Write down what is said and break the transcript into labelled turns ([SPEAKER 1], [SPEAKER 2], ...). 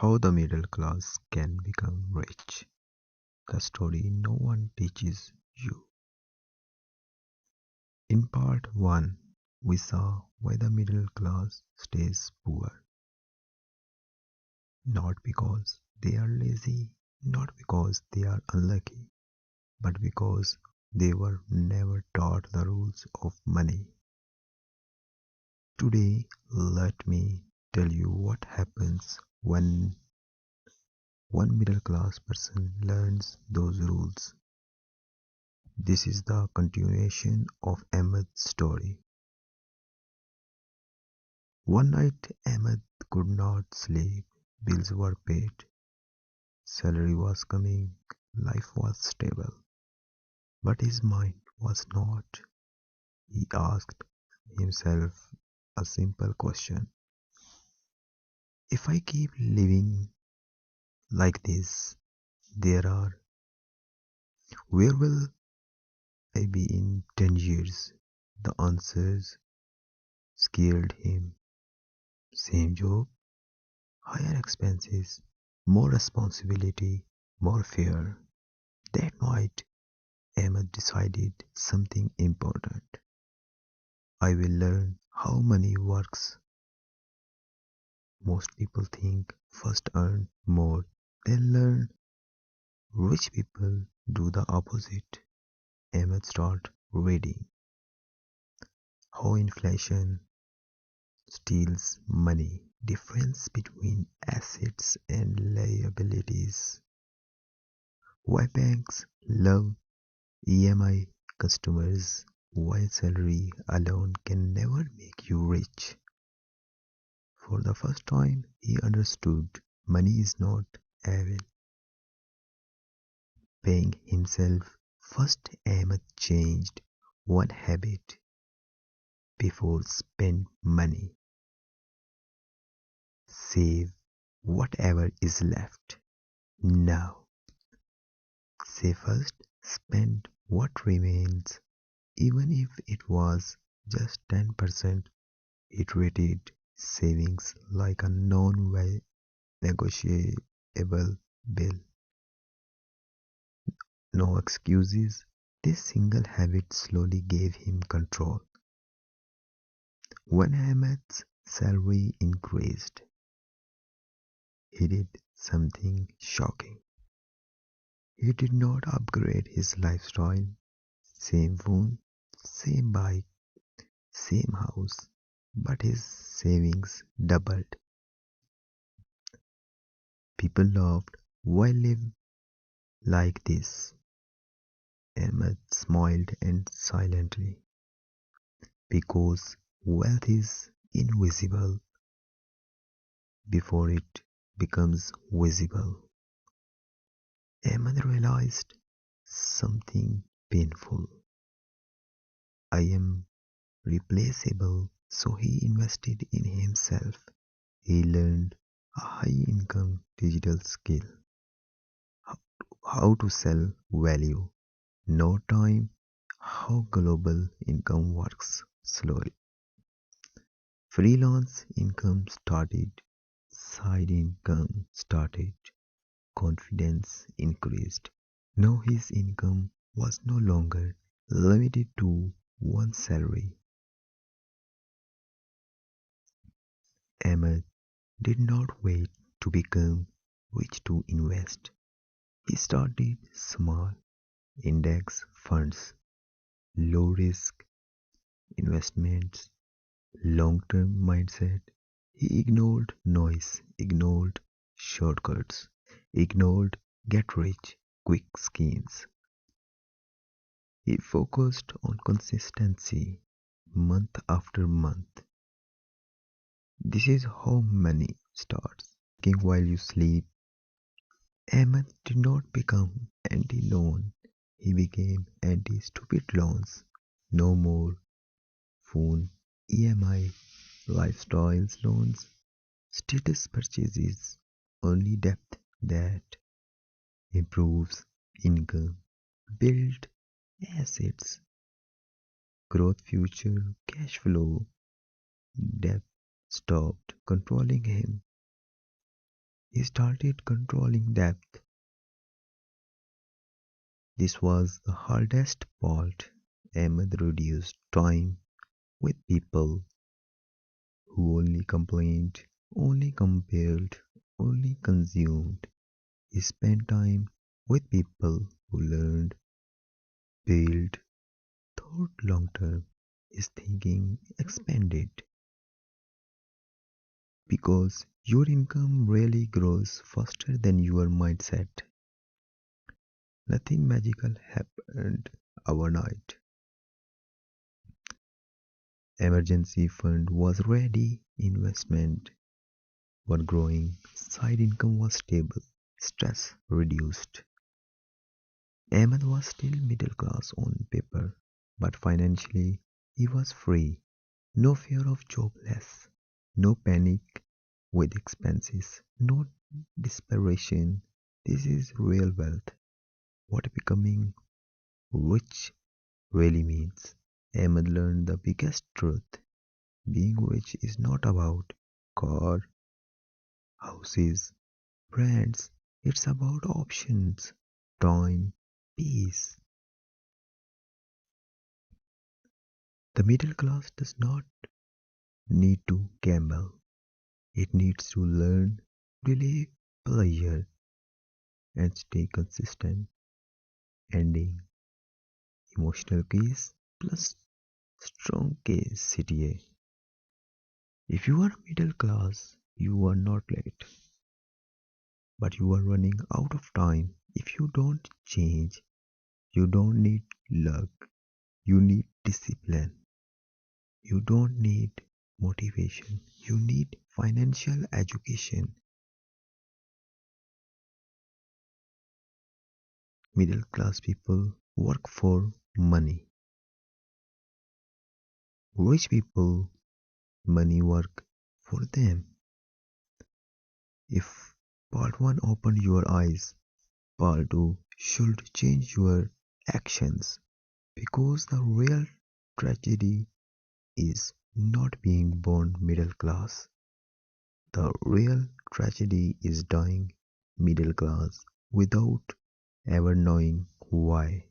[SPEAKER 1] How the middle class can become rich. The story no one teaches you. In part 1, we saw why the middle class stays poor. Not because they are lazy, not because they are unlucky, but because they were never taught the rules of money. Today, let me tell you what happens when one middle class person learns those rules. This is the continuation of Ahmed's story. One night Ahmed could not sleep. Bills were paid, salary was coming, life was stable. But his mind was not. He asked himself a simple question. If I keep living like this, there are where will I be in 10 years? The answers scared him. Same job, higher expenses, more responsibility, more fear. That night, Ahmed decided something important. I will learn how money works. Most people think first earn more, then learn. Rich people do the opposite. Ahmed started reading how inflation steals money, difference between assets and liabilities, why banks love EMI customers, why salary alone can never make you rich. For the first time, he understood money is not evil. Paying himself first, Ahmed changed one habit before spend money. Save whatever is left. Now, say first, spend what remains, even if it was just 10%. He treated savings like a non-negotiable bill. No excuses. This single habit slowly gave him control. When Ahmed's salary increased, he did something shocking. He did not upgrade his lifestyle. Same phone, same bike, same house, but his savings doubled. People laughed. Why live like this? Ahmed smiled and silently. Because wealth is invisible before it becomes visible. Ahmed realized something painful. I am replaceable, so he invested in himself. He learned a high income digital skill, how to sell value, no time, how global income works slowly. Freelance income started, side income started, confidence increased. Now his income was no longer limited to one salary. Ahmed did not wait to become rich to invest. He started small, index funds, low risk investments, long term mindset. He ignored noise, ignored shortcuts, ignored get rich quick schemes. He focused on consistency month after month. This is how money starts. Working while you sleep. Ahmed did not become anti loan, he became anti stupid loans. No more phone, EMI, lifestyles loans, status purchases, only debt that improves income, build assets, growth future, cash flow. Debt stopped controlling him. He started controlling debt. This was the hardest part. Ahmed reduced time with people who only complained, only compared, only consumed. He spent time with people who learned, built, thought long term. His thinking expanded because your income really grows faster than your mindset. Nothing magical happened overnight. Emergency fund was ready, investment were growing, side income was stable, stress reduced. Ahmed was still middle class on paper, but financially he was free. No fear of jobless, no panic with expenses, no desperation. This is real wealth. What becoming rich really means. Ahmed learned the biggest truth. Being rich is not about car, houses, brands. It's about options, time, peace. The middle class does not need to gamble. It needs to learn, delay pleasure, and stay consistent. Ending emotional case plus strong case CTA. If you are middle class, you are not late, but you are running out of time. If you don't change, you don't need luck, you need discipline. You don't need motivation, you need financial education. Middle class people work for money. Rich people, money work for them. If part 1 opened your eyes, part 2 should change your actions because the real tragedy is not being born middle class. The real tragedy is dying middle class without ever knowing why.